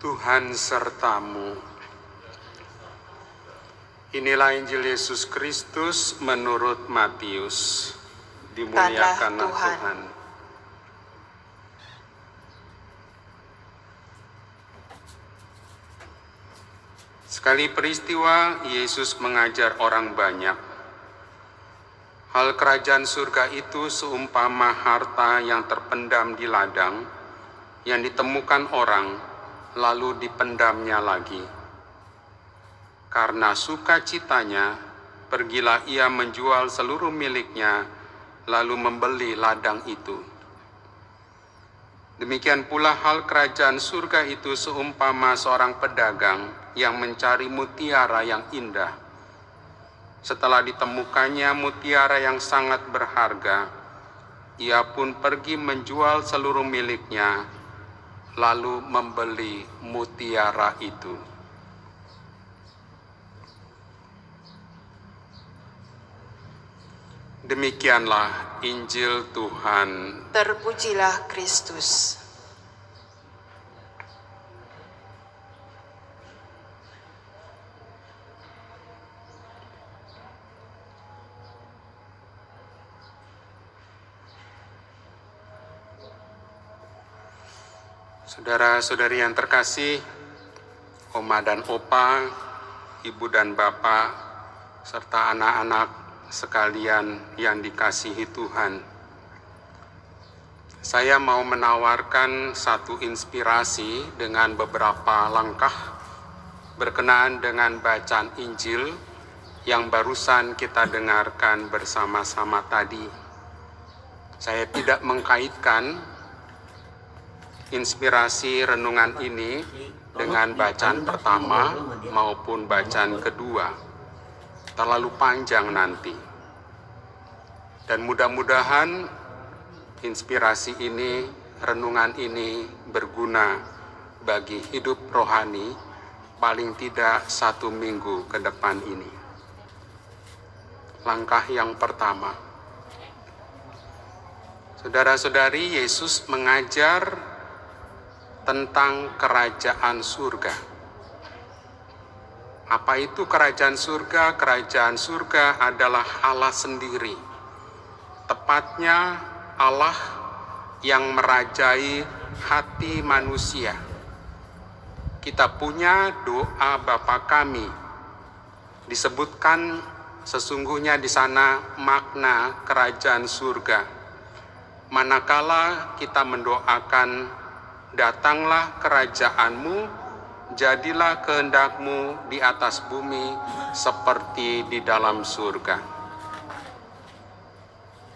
Tuhan sertamu. Inilah Injil Yesus Kristus menurut Matius. Dimuliakanlah Tuhan. Sekali peristiwa, Yesus mengajar orang banyak. Hal kerajaan surga itu seumpama harta yang terpendam di ladang, yang ditemukan orang, lalu dipendamnya lagi. Karena sukacitanya, pergilah ia menjual seluruh miliknya, lalu membeli ladang itu. Demikian pula hal kerajaan surga itu seumpama seorang pedagang yang mencari mutiara yang indah. Setelah ditemukannya mutiara yang sangat berharga, ia pun pergi menjual seluruh miliknya, lalu membeli mutiara itu. Demikianlah Injil Tuhan. Terpujilah Kristus. Saudara-saudari yang terkasih, Oma dan Opa, Ibu dan Bapak, serta anak-anak sekalian yang dikasihi Tuhan. Saya mau menawarkan satu inspirasi dengan beberapa langkah berkenaan dengan bacaan Injil yang barusan kita dengarkan bersama-sama tadi. Saya tidak mengkaitkan inspirasi renungan ini dengan bacaan pertama maupun bacaan kedua. Terlalu panjang nanti. Dan mudah-mudahan inspirasi ini, renungan ini berguna bagi hidup rohani paling tidak 1 minggu ke depan ini. Langkah yang pertama. Saudara-saudari, Yesus mengajar tentang kerajaan surga. Apa itu kerajaan surga? Kerajaan surga adalah Allah sendiri. Tepatnya Allah yang merajai hati manusia. Kita punya doa Bapa kami. Disebutkan sesungguhnya di sana makna kerajaan surga. Manakala kita mendoakan, datanglah kerajaanmu, jadilah kehendakmu di atas bumi seperti di dalam surga.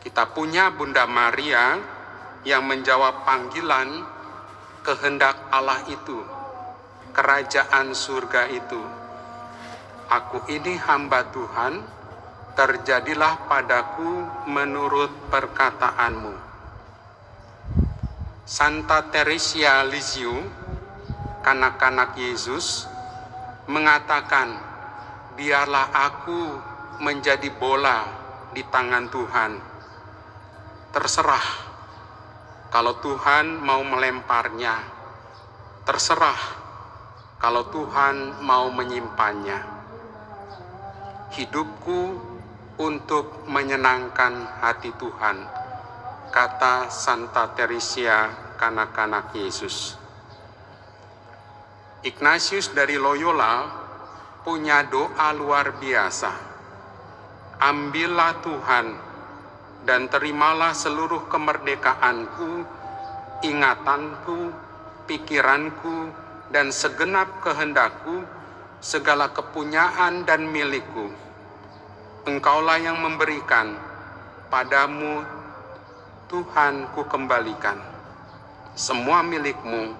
Kita punya Bunda Maria yang menjawab panggilan kehendak Allah itu, kerajaan surga itu. Aku ini hamba Tuhan, terjadilah padaku menurut perkataanmu. Santa Teresia Lisieux, kanak-kanak Yesus, mengatakan, biarlah aku menjadi bola di tangan Tuhan. Terserah kalau Tuhan mau melemparnya. Terserah kalau Tuhan mau menyimpannya. Hidupku untuk menyenangkan hati Tuhan, kata Santa Teresia, kanak-kanak Yesus. Ignatius dari Loyola punya doa luar biasa. Ambillah Tuhan dan terimalah seluruh kemerdekaanku, ingatanku, pikiranku, dan segenap kehendakku, segala kepunyaan dan milikku. Engkaulah yang memberikan, padamu Tuhan ku kembalikan. Semua milikmu,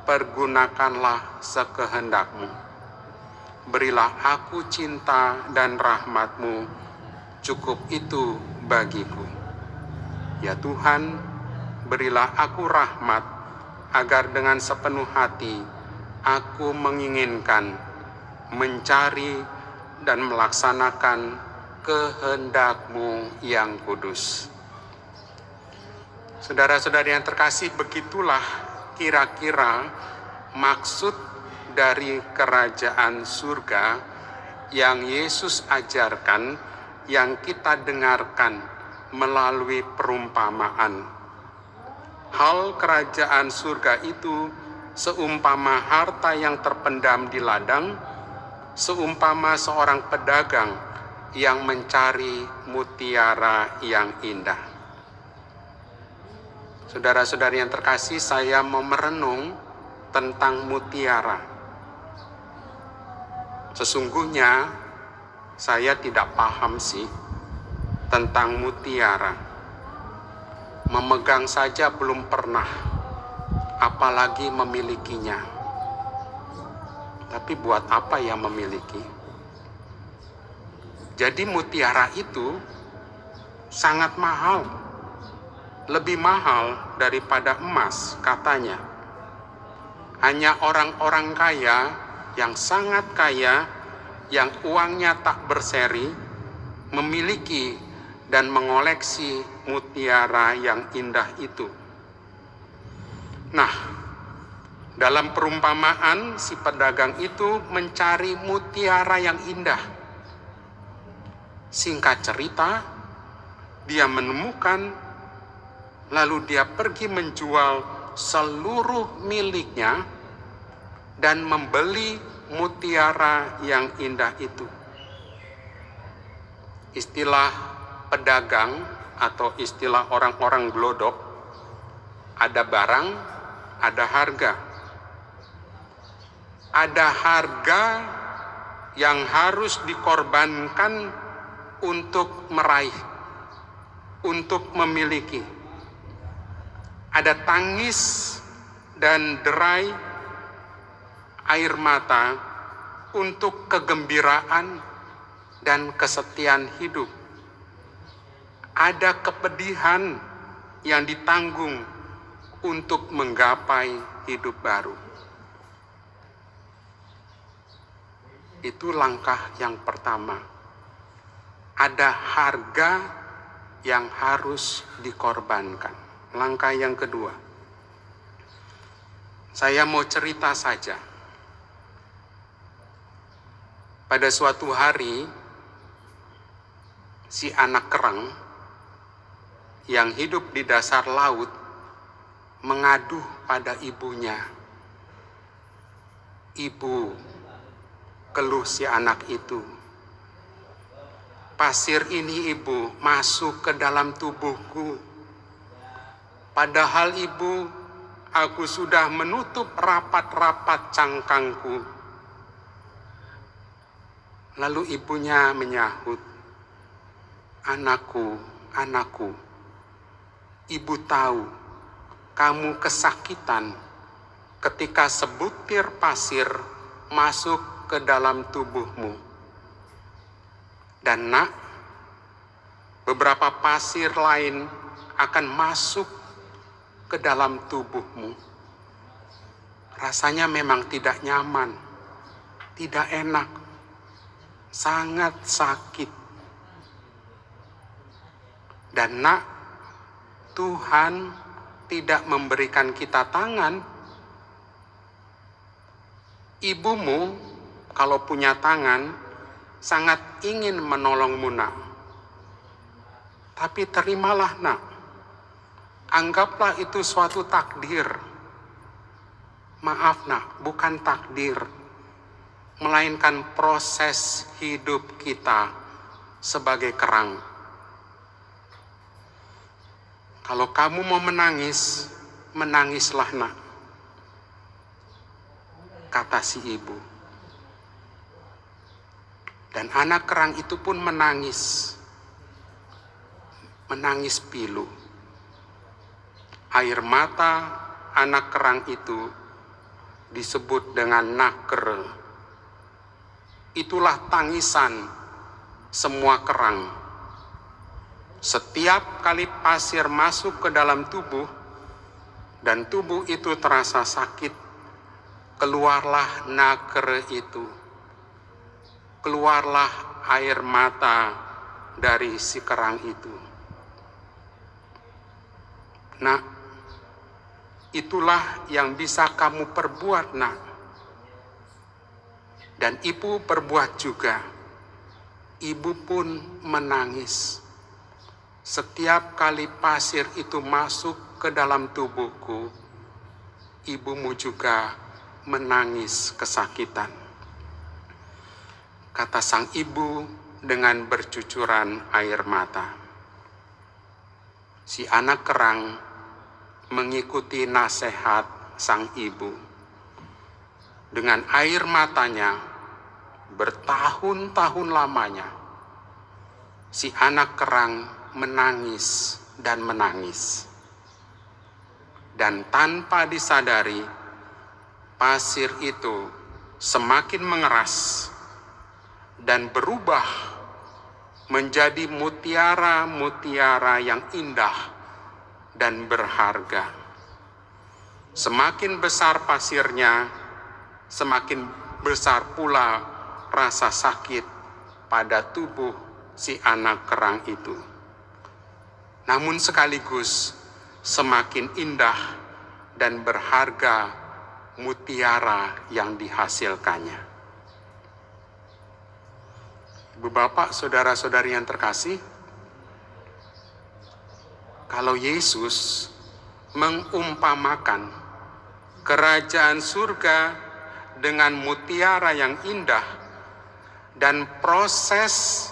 pergunakanlah sekehendakmu. Berilah aku cinta dan rahmatmu, cukup itu bagiku. Ya Tuhan, berilah aku rahmat, agar dengan sepenuh hati aku menginginkan, mencari, dan melaksanakan kehendak-Mu yang kudus. Saudara-saudari yang terkasih, begitulah kira-kira maksud dari kerajaan surga yang Yesus ajarkan, yang kita dengarkan melalui perumpamaan. Hal kerajaan surga itu seumpama harta yang terpendam di ladang, seumpama seorang pedagang yang mencari mutiara yang indah. Saudara-saudari yang terkasih, saya mau merenung tentang mutiara. Sesungguhnya saya tidak paham sih tentang mutiara. Memegang saja belum pernah, apalagi memilikinya. Tapi buat apa ya memiliki? Jadi mutiara itu sangat mahal. Lebih mahal daripada emas katanya. Hanya orang-orang kaya, yang sangat kaya, yang uangnya tak berseri, memiliki dan mengoleksi mutiara yang indah itu. Nah, dalam perumpamaan si pedagang itu mencari mutiara yang indah. Singkat cerita, dia menemukan, lalu dia pergi menjual seluruh miliknya dan membeli mutiara yang indah itu. Istilah pedagang atau istilah orang-orang glodok, ada barang, ada harga. Ada harga yang harus dikorbankan untuk meraih, untuk memiliki. Ada tangis dan derai air mata untuk kegembiraan dan kesetiaan hidup. Ada kepedihan yang ditanggung untuk menggapai hidup baru. Itu langkah yang pertama. Ada harga yang harus dikorbankan. Langkah yang kedua. Saya mau cerita saja. Pada suatu hari, si anak kerang yang hidup di dasar laut mengadu pada ibunya. Ibu, keluh si anak itu, pasir ini ibu masuk ke dalam tubuhku. Padahal ibu, aku sudah menutup rapat-rapat cangkangku. Lalu ibunya menyahut, anakku, anakku, ibu tahu kamu kesakitan ketika sebutir pasir masuk ke dalam tubuhmu. Dan nak, beberapa pasir lain akan masuk ke dalam tubuhmu. Rasanya memang tidak nyaman, tidak enak, sangat sakit. Dan nak, Tuhan tidak memberikan kita tangan. Ibumu kalau punya tangan sangat ingin menolongmu nak. Tapi terimalah nak. Anggaplah itu suatu takdir. Maaf nak, bukan takdir, melainkan proses hidup kita sebagai kerang. Kalau kamu mau menangis, menangislah nak, kata si ibu. Dan anak kerang itu pun menangis. Menangis pilu. Air mata anak kerang itu disebut dengan nakre. Itulah tangisan semua kerang. Setiap kali pasir masuk ke dalam tubuh dan tubuh itu terasa sakit, keluarlah nakre itu. Keluarlah air mata dari si kerang itu. Nah, Itulah yang bisa kamu perbuat, nak. Dan ibu perbuat juga. Ibu pun menangis. Setiap kali pasir itu masuk ke dalam tubuhku, ibumu juga menangis kesakitan. Kata sang ibu dengan bercucuran air mata. Si anak kerang mengikuti nasihat sang ibu. Dengan air matanya, bertahun-tahun lamanya, si anak kerang menangis dan menangis. Dan tanpa disadari, pasir itu semakin mengeras dan berubah menjadi mutiara-mutiara yang indah dan berharga. Semakin besar pasirnya, semakin besar pula rasa sakit pada tubuh si anak kerang itu. Namun sekaligus semakin indah dan berharga mutiara yang dihasilkannya. Ibu bapak, saudara-saudari yang terkasih, kalau Yesus mengumpamakan kerajaan surga dengan mutiara yang indah dan proses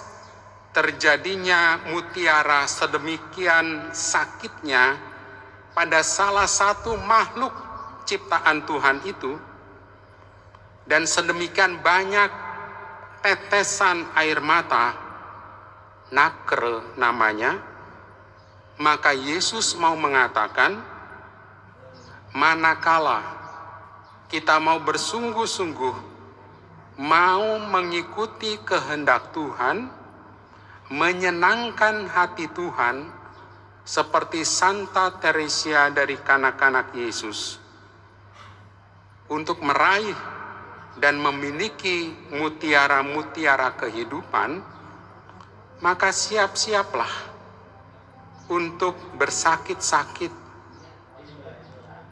terjadinya mutiara sedemikian sakitnya pada salah satu makhluk ciptaan Tuhan itu, dan sedemikian banyak tetesan air mata, nakre namanya, maka Yesus mau mengatakan, manakala kita mau bersungguh-sungguh, mau mengikuti kehendak Tuhan, menyenangkan hati Tuhan, seperti Santa Teresia dari kanak-kanak Yesus, untuk meraih dan memiliki mutiara-mutiara kehidupan, maka siap-siaplah untuk bersakit-sakit,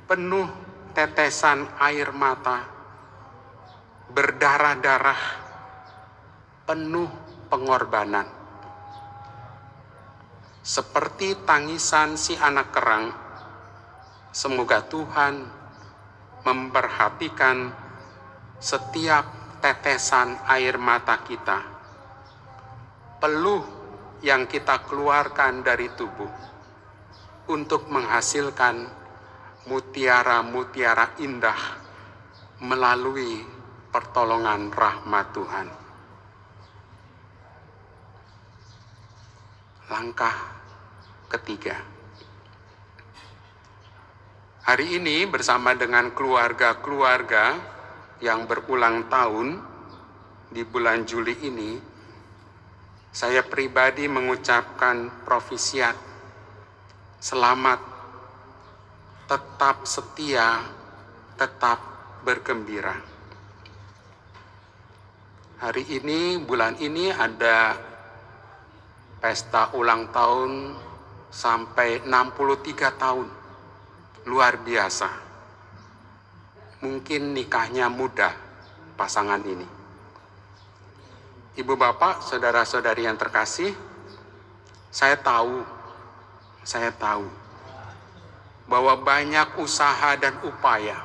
penuh tetesan air mata, berdarah-darah, penuh pengorbanan. Seperti tangisan si anak kerang, semoga Tuhan memperhatikan setiap tetesan air mata kita, peluh yang kita keluarkan dari tubuh untuk menghasilkan mutiara-mutiara indah melalui pertolongan rahmat Tuhan. Langkah ketiga. Hari ini bersama dengan keluarga-keluarga yang berulang tahun di bulan Juli ini, saya pribadi mengucapkan profisiat, selamat, tetap setia, tetap bergembira. Hari ini, bulan ini ada pesta ulang tahun sampai 63 tahun. Luar biasa. Mungkin nikahnya muda pasangan ini. Ibu bapak, saudara-saudari yang terkasih, saya tahu bahwa banyak usaha dan upaya,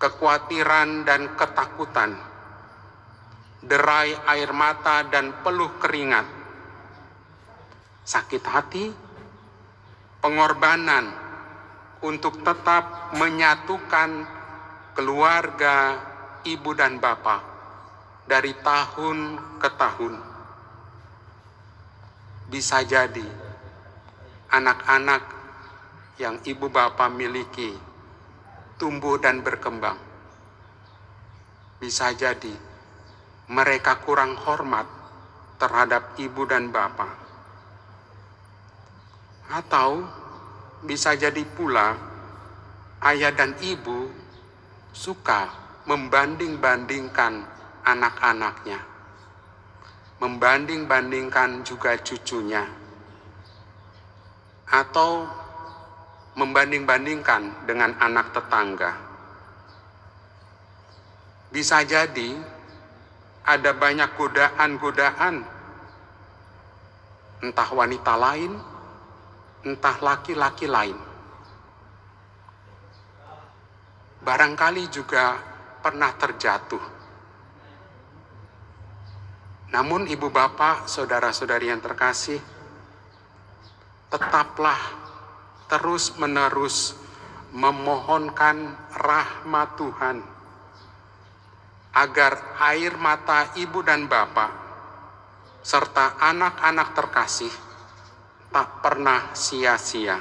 kekhawatiran dan ketakutan, derai air mata dan peluh keringat, sakit hati, pengorbanan untuk tetap menyatukan keluarga ibu dan bapak dari tahun ke tahun. Bisa jadi anak-anak yang ibu bapak miliki tumbuh dan berkembang. Bisa jadi mereka kurang hormat terhadap ibu dan bapak. Atau bisa jadi pula ayah dan ibu suka membanding-bandingkan anak-anaknya, membanding-bandingkan juga cucunya, atau membanding-bandingkan dengan anak tetangga. Bisa jadi ada banyak godaan-godaan, entah wanita lain, entah laki-laki lain. Barangkali juga pernah terjatuh. Namun ibu bapak, saudara-saudari yang terkasih, tetaplah terus-menerus memohonkan rahmat Tuhan agar air mata ibu dan bapak serta anak-anak terkasih tak pernah sia-sia.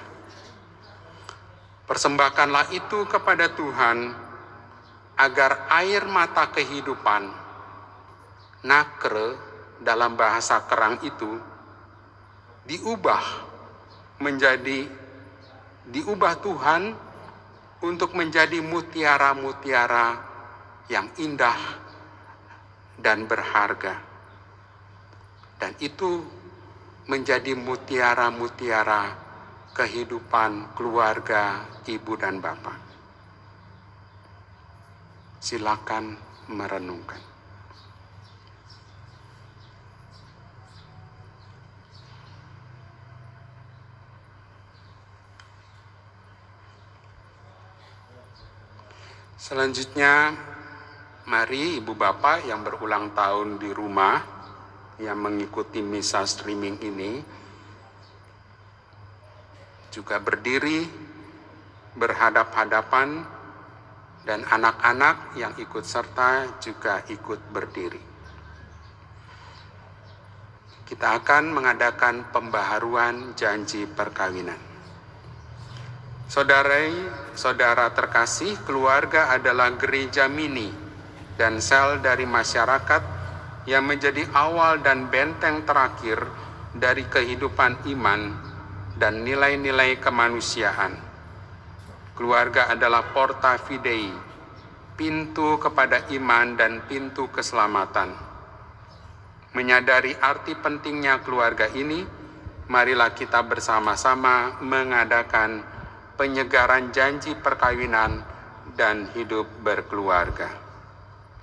Persembahkanlah itu kepada Tuhan agar air mata kehidupan, nakre dalam bahasa kerang itu, diubah Tuhan untuk menjadi mutiara-mutiara yang indah dan berharga. Dan itu menjadi mutiara-mutiara kehidupan keluarga ibu dan bapak. Silakan merenungkan. Selanjutnya, mari ibu bapak yang berulang tahun di rumah, yang mengikuti misa streaming ini, juga berdiri, berhadap-hadapan, dan anak-anak yang ikut serta juga ikut berdiri. Kita akan mengadakan pembaharuan janji perkawinan. Saudara terkasih, keluarga adalah gereja mini dan sel dari masyarakat yang menjadi awal dan benteng terakhir dari kehidupan iman dan nilai-nilai kemanusiaan. Keluarga adalah porta fidei, pintu kepada iman dan pintu keselamatan. Menyadari arti pentingnya keluarga ini, marilah kita bersama-sama mengadakan penyegaran janji perkawinan dan hidup berkeluarga.